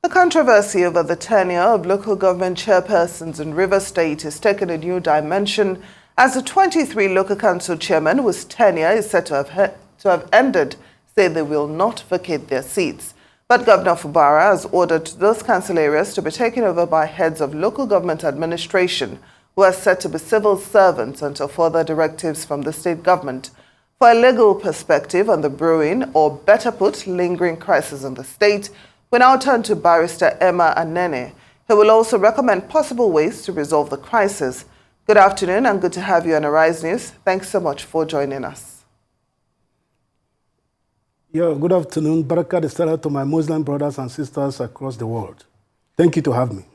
The controversy over the tenure of local government chairpersons in Rivers State is taking a new dimension as the 23 local council chairmen whose tenure is said to have ended say they will not vacate their seats. But Governor Fubara has ordered those council areas to be taken over by heads of local government administration who are said to be civil servants until further directives from the state government. For a legal perspective on the brewing, or better put, lingering crisis in the state, we now turn to Barrister Emma Anene, who will also recommend possible ways to resolve the crisis. Good afternoon and good to have you on Arise News. Thanks so much for joining us. Yeah, good afternoon. Barakat Estella to my Muslim brothers and sisters across the world. Thank you to have me.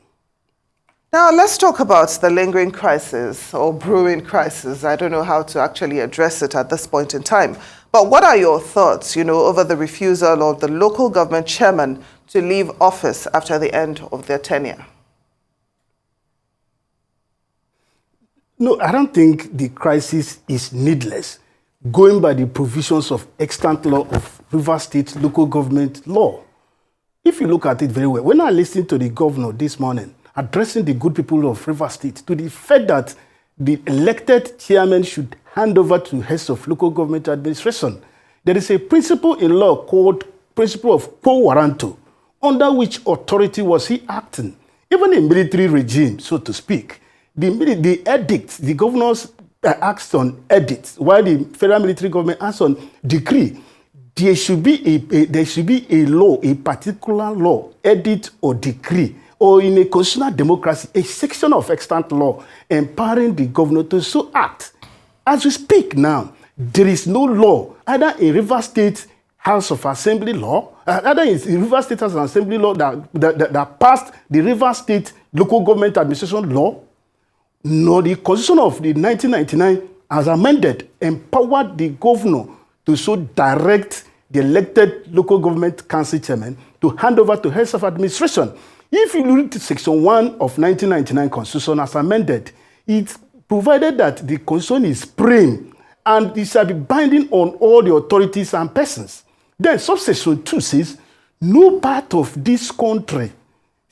Now, let's talk about the lingering crisis or brewing crisis. I don't know how to actually address it at this point in time. But what are your thoughts, over the refusal of the local government chairman to leave office after the end of their tenure? No, I don't think the crisis is needless, going by the provisions of extant law of Rivers State local government law. If you look at it very well, when I listened to the governor this morning, addressing the good people of Rivers State to the fact that the elected chairman should hand over to heads of local government administration. There is a principle in law called principle of quo warranto, under which authority was he acting. Even a military regime, so to speak, the edict, the governors acts on edicts, while the federal military government acts on decree. There should be a law, a particular law, edict or decree, or in a constitutional democracy, a section of extant law empowering the governor to so act. As we speak now, there is no law, either in Rivers State House of Assembly law, either in Rivers State House of Assembly law that passed the Rivers State Local Government Administration law, nor the Constitution of the 1999 as amended empowered the governor to so direct the elected local government council chairman to hand over to heads of administration. If you read Section 1 of 1999 Constitution as amended, it provided that the Constitution is supreme and it shall be binding on all the authorities and persons. Then subsection 2 says, no part of this country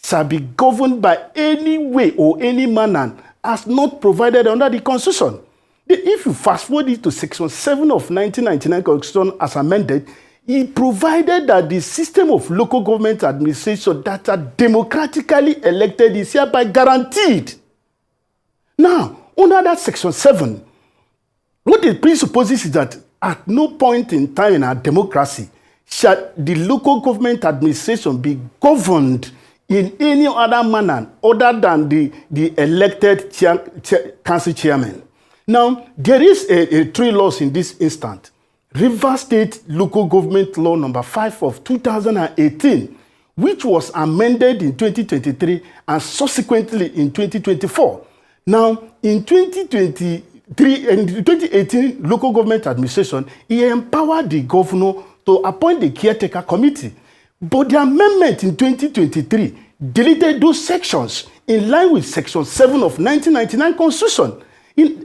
shall be governed by any way or any manner as not provided under the Constitution. If you fast forward it to Section 7 of 1999 Constitution as amended, it provided that the system of local government administration that are democratically elected is hereby guaranteed. Now, under that Section 7, what it presupposes is that at no point in time in our democracy shall the local government administration be governed in any other manner other than the elected council chairman. Now, there is three laws in this instant. Rivers State Local Government Law number 5 of 2018, which was amended in 2023 and subsequently in 2024. Now, in 2018 local government administration, he empowered the governor to appoint the caretaker committee. But the amendment in 2023 deleted those sections in line with Section 7 of 1999 Constitution.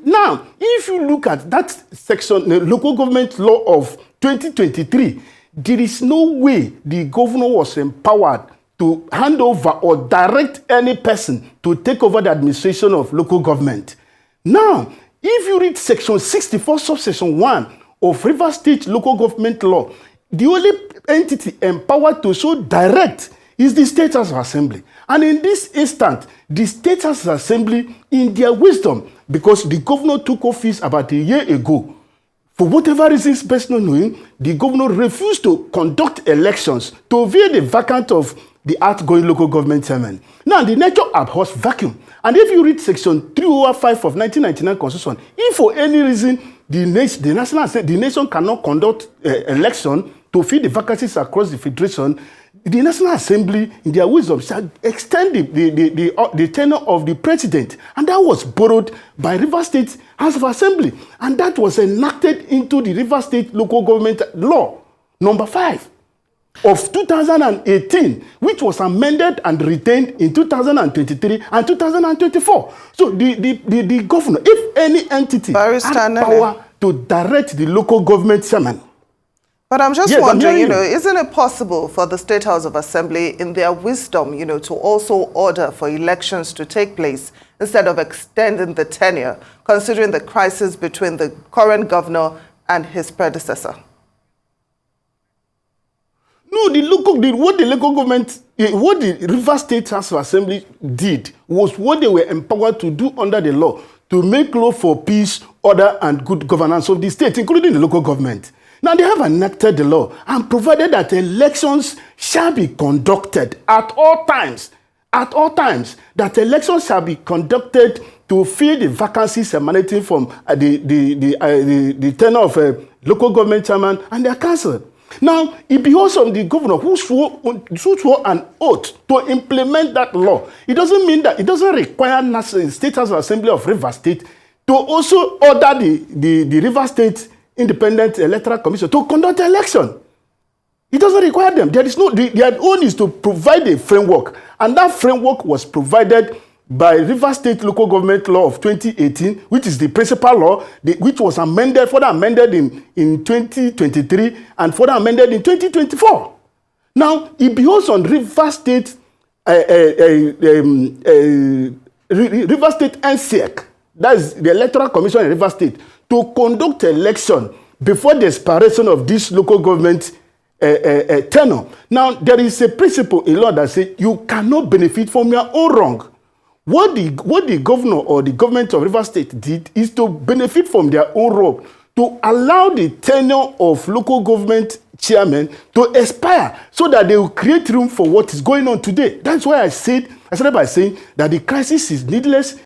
Now, if you look at that section, the local government law of 2023, there is no way the governor was empowered to hand over or direct any person to take over the administration of local government. Now, if you read Section 64, subsection 1 of Rivers State Local Government Law, the only entity empowered to so direct is the State House of Assembly. And in this instant, the State House of Assembly, in their wisdom, because the governor took office about a year ago, for whatever reasons best not knowing, the governor refused to conduct elections to fill the vacant of the outgoing local government chairman. Now, the nature abhors vacuum. And if you read Section 305 of 1999 Constitution, if for any reason the nation cannot conduct election to fill the vacancies across the federation, the National Assembly, in their wisdom, shall extend the tenure of the president. And that was borrowed by Rivers State House of Assembly. And that was enacted into the Rivers State Local Government Law, number 5 of 2018, which was amended and retained in 2023 and 2024. So the governor, if any entity had power to direct the local government chairman, But I'm just Yes, I'm wondering, hearing you. isn't it possible for the State House of Assembly, in their wisdom, to also order for elections to take place instead of extending the tenure, considering the crisis between the current governor and his predecessor? No, what the local government, what the River State House of Assembly did was what they were empowered to do under the law, to make law for peace, order, and good governance of the state, including the local government. Now, they have enacted the law and provided that elections shall be conducted at all times, that elections shall be conducted to fill the vacancies emanating from the tenure of local government chairman and their council. Now, it behoves on the governor who swore an oath to implement that law. It doesn't mean that it doesn't require National State House of Assembly of River State to also order the River State Independent Electoral Commission to conduct the election. It doesn't require them. There is no, their own is to provide a framework, and that framework was provided by River State Local Government Law of 2018, which is the principal law, which was further amended in 2023 and further amended in 2024. Now, it behoves on River State River State NSEC, that is the Electoral Commission in River State, to conduct election before the expiration of this local government tenure. Now, there is a principle in law that says you cannot benefit from your own wrong. What the governor or the government of River State did is to benefit from their own wrong, to allow the tenure of local government chairmen to expire so that they will create room for what is going on today. That's why I started by saying that the crisis is needless.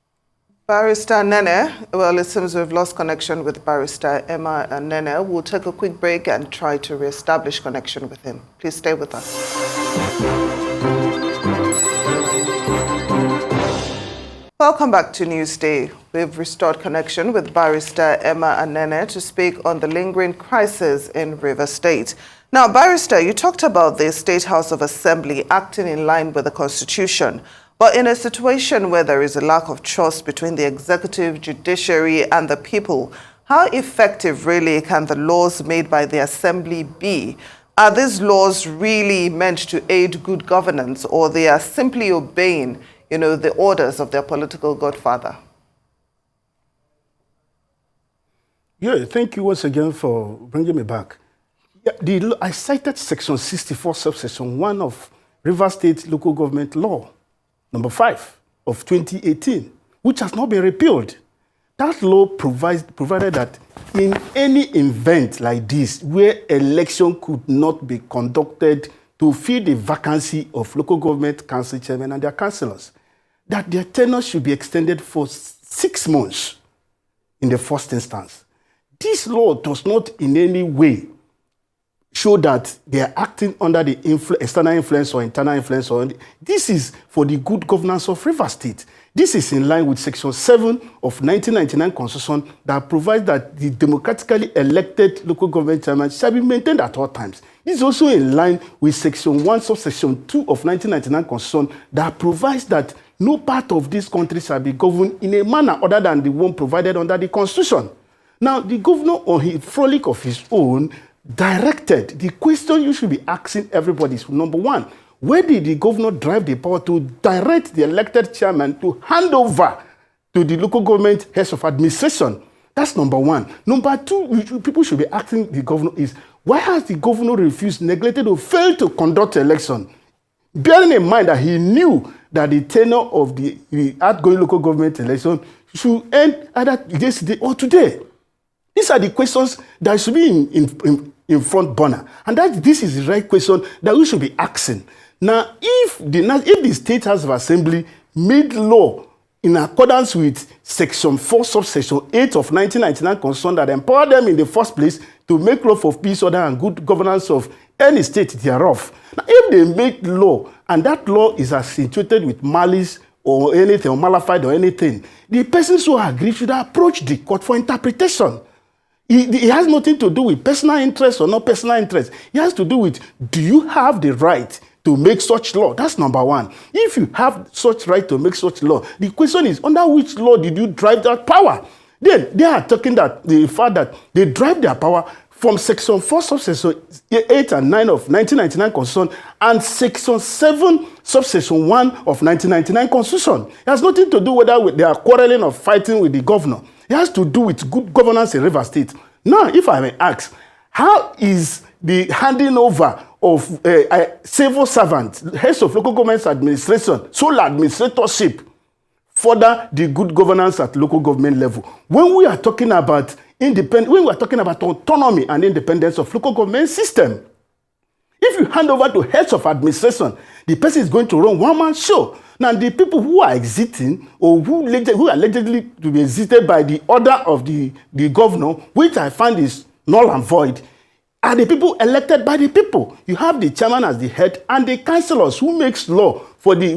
Barrister Anene, well, it seems we've lost connection with Barrister Emma Anene. We'll take a quick break and try to reestablish connection with him. Please stay with us. Welcome back to Newsday. We've restored connection with Barrister Emma Anene to speak on the lingering crisis in River State. Now, Barrister, you talked about the State House of Assembly acting in line with the Constitution. But in a situation where there is a lack of trust between the executive, judiciary, and the people, how effective really can the laws made by the Assembly be? Are these laws really meant to aid good governance, or they are simply obeying, the orders of their political godfather? Yeah, thank you once again for bringing me back. Yeah, I cited Section 64, subsection 1 of River State Local Government Law, number 5 of 2018, which has not been repealed. That law provided that in any event like this, where election could not be conducted to fill the vacancy of local government council chairmen and their councillors, that their tenure should be extended for 6 months in the first instance. This law does not in any way show that they are acting under the external influence or internal influence. This is for the good governance of River State. This is in line with Section 7 of 1999 Constitution that provides that the democratically elected local government chairman shall be maintained at all times. This is also in line with Section 1, subsection 2 of 1999 Constitution that provides that no part of this country shall be governed in a manner other than the one provided under the Constitution. Now, the governor, on his frolic of his own, directed, the question you should be asking everybody is, number one, where did the governor drive the power to direct the elected chairman to hand over to the local government heads of administration? That's number one. Number two, people should be asking the governor is, why has the governor refused, neglected, or failed to conduct election? Bearing in mind that he knew that the tenure of the outgoing local government election should end either yesterday or today. These are the questions that should be in front burner. And this is the right question that we should be asking. Now, if the State House of Assembly made law in accordance with Section 4, subsection 8 of 1999 Constitution that empowered them in the first place to make law for peace, order, and good governance of any state thereof. Now, if they make law, and that law is accentuated with malice or anything, or malified or anything, the persons who agree should approach the court for interpretation. It has nothing to do with personal interest or not personal interest. It has to do with, do you have the right to make such law? That's number one. If you have such right to make such law, the question is, under which law did you drive that power? Then they are talking that the fact that they drive their power from Section 4, Subsection 8 and 9 of 1999 Constitution and Section 7, Subsection 1 of 1999 Constitution. It has nothing to do whether they are quarreling or fighting with the governor. It has to do with good governance in Rivers State. Now, if I may ask, how is the handing over of civil servants, heads of local government administration, sole administratorship, further the good governance at local government level? When we are talking about when we are talking about autonomy and independence of local government system, if you hand over to heads of administration, the person is going to run one-man show. Now, the people who are exiting or who are allegedly to be exited by the order of the governor, which I find is null and void, are the people elected by the people. You have the chairman as the head and the councillors who makes law for the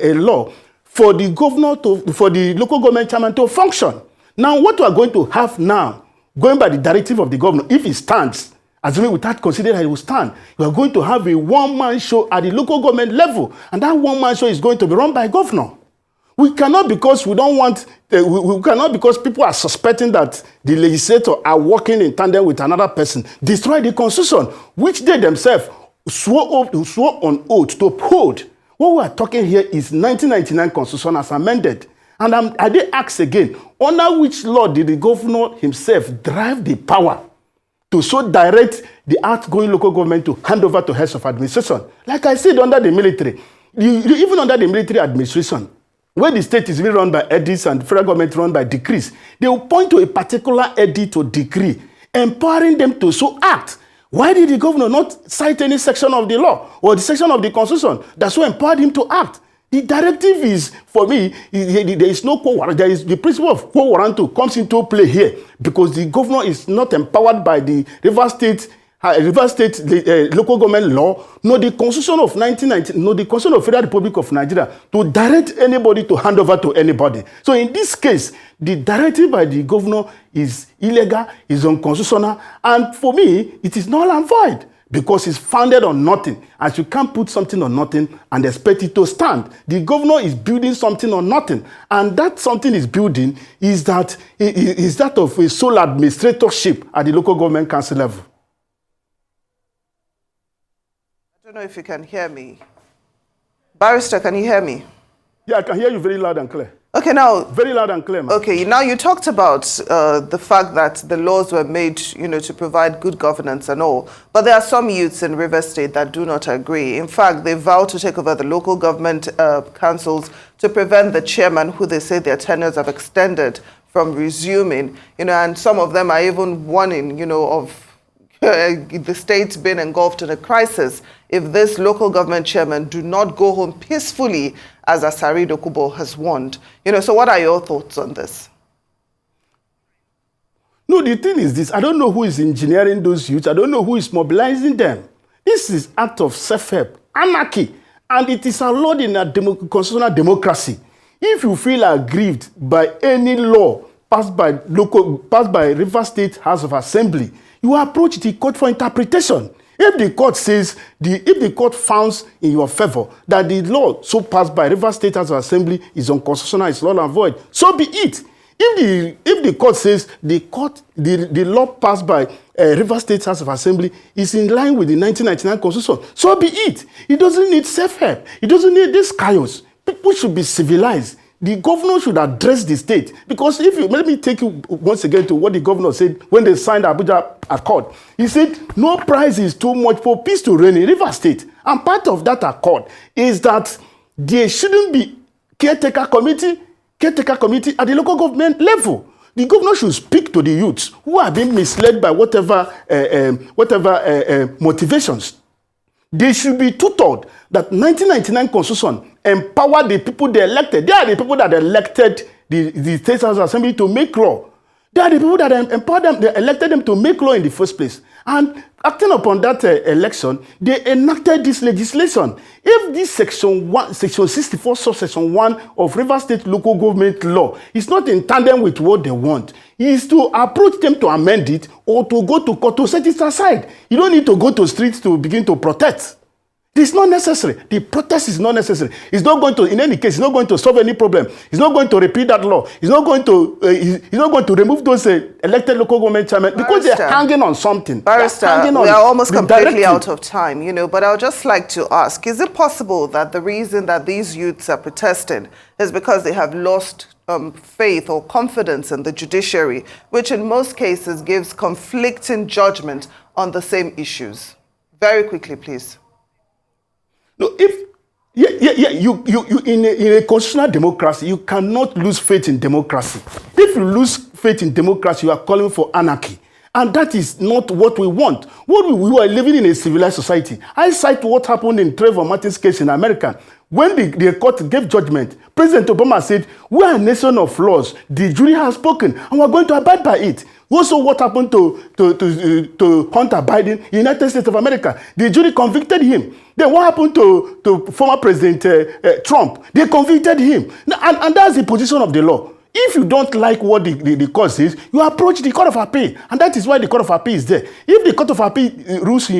a law for the governor for the local government chairman to function. Now, what we are going to have now, going by the directive of the governor, if it stands, assuming without considering that it will stand, we are going to have a one-man show at the local government level, and that one-man show is going to be run by governor. We cannot, because we don't want, we cannot, because people are suspecting that the legislator are working in tandem with another person, destroy the constitution, which they themselves swore on oath to uphold. What we are talking here is 1999 Constitution as amended. And I did ask again, under which law did the governor himself drive the power to so direct the outgoing local government to hand over to heads of administration? Like I said, under the military, even under the military administration, where the state is being run by edicts and the federal government run by decrees, they will point to a particular edict or decree, empowering them to so act. Why did the governor not cite any section of the law or the section of the constitution that so empowered him to act? The directive is, for me, there is no quo warranto. There is the principle of quo warranto comes into play here because the governor is not empowered by the Rivers State local government law, nor the Constitution of 1990, nor the Constitution of Federal Republic of Nigeria to direct anybody to hand over to anybody. So in this case, the directive by the governor is illegal, is unconstitutional, and for me, it is null and void. Because it's founded on nothing. As you can't put something on nothing and expect it to stand. The governor is building something on nothing. And that something is building is that of a sole administratorship at the local government council level. I don't know if you can hear me. Barrister, can you hear me? Yeah, I can hear you very loud and clear. Okay, now... Very loud and clear, man. Okay, now you talked about the fact that the laws were made, to provide good governance and all. But there are some youths in Rivers State that do not agree. In fact, they vow to take over the local government councils to prevent the chairman, who they say their tenures have extended, from resuming. And some of them are even warning, of the state being engulfed in a crisis if this local government chairman do not go home peacefully, as Asari Dokubo has warned. So what are your thoughts on this? No, the thing is this. I don't know who is engineering those youths. I don't know who is mobilizing them. This is act of self-help, anarchy, and it is allowed in a constitutional democracy. If you feel aggrieved by any law passed by Rivers State House of Assembly, you approach the court for interpretation. If the court says, if the court finds in your favor that the law so passed by Rivers State House of Assembly is unconstitutional, is null and void, so be it. If the court says the law passed by Rivers State House of Assembly is in line with the 1999 Constitution, so be it. It doesn't need self-help. It doesn't need this chaos. People should be civilized. The governor should address the state. Because let me take you once again to what the governor said when they signed the Abuja Accord. He said, no price is too much for peace to reign in Rivers State. And part of that accord is that there shouldn't be caretaker committee at the local government level. The governor should speak to the youths who are being misled by whatever motivations. They should be tutored that 1999 Constitution empowered the people they elected. They are the people that elected the State House Assembly to make law. They are the people that empowered them, they elected them to make law in the first place. And acting upon that election, they enacted this legislation. If this section 64, subsection 1 of Rivers State local government law is not in tandem with what they want, is to approach them to amend it or to go to court to set it aside. You don't need to go to streets to begin to protest. It's not necessary. The protest is not necessary. It's not going to, in any case, it's not going to solve any problem. It's not going to repeat that law. It's not going to, it's not going to remove those elected local government chairmen because they're hanging on something. Barrister, we are almost completely out of time, but I would just like to ask, is it possible that the reason that these youths are protesting is because they have lost faith or confidence in the judiciary, which in most cases gives conflicting judgment on the same issues? Very quickly, please. No, you in a constitutional democracy, you cannot lose faith in democracy. If you lose faith in democracy, you are calling for anarchy. And that is not what we want. We are living in a civilized society. I cite what happened in Trayvon Martin's case in America. When the court gave judgment, President Obama said, we are a nation of laws. The jury has spoken, and we're going to abide by it. Also, what happened to Hunter Biden in the United States of America? The jury convicted him. Then what happened to former President Trump? They convicted him. And that's the position of the law. If you don't like what the court says, you approach the Court of Appeal. And that is why the Court of Appeal is there. If the Court of Appeal rules in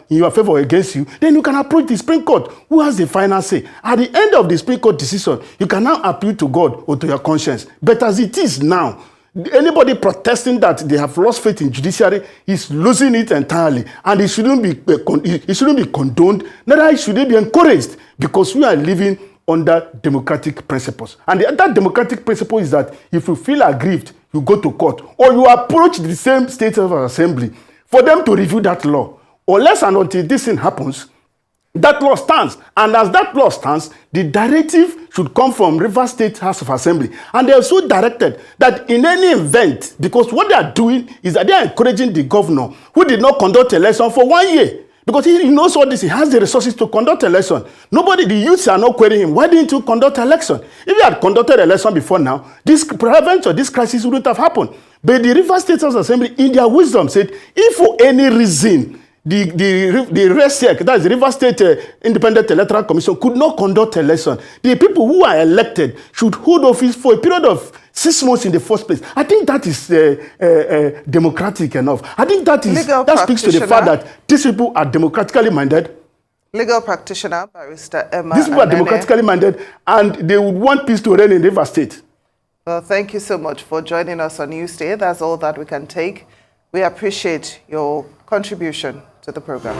your favor or against you, then you can approach the Supreme Court, who has the final say. At the end of the Supreme Court decision, you can now appeal to God or to your conscience. But as it is now, anybody protesting that they have lost faith in judiciary is losing it entirely, and it shouldn't be condoned. Neither should it be encouraged, because we are living under democratic principles. And that democratic principle is that if you feel aggrieved, you go to court, or you approach the same state of assembly for them to review that law. Unless and until this thing happens, that law stands. And as that law stands, the directive should come from Rivers State House of Assembly. And they are so directed that in any event, because what they are doing is that they are encouraging the governor who did not conduct election for 1 year. Because he knows all this, he has the resources to conduct election. The youths are not querying him. Why didn't you conduct election? If you had conducted election before now, this crisis wouldn't have happened. But the Rivers State House Assembly, in their wisdom, said, if for any reason the RESEC, that is the Rivers State Independent Electoral Commission, could not conduct election, the people who are elected should hold office for a period of 6 months in the first place. I think that is democratic enough. I think that speaks to the fact that these people are democratically minded. Legal practitioner, Barrister Emma These people Anene. are democratically minded, and they would want peace to reign in Rivers State. Well, thank you so much for joining us on Newsday. That's all that we can take. We appreciate your contribution to the program.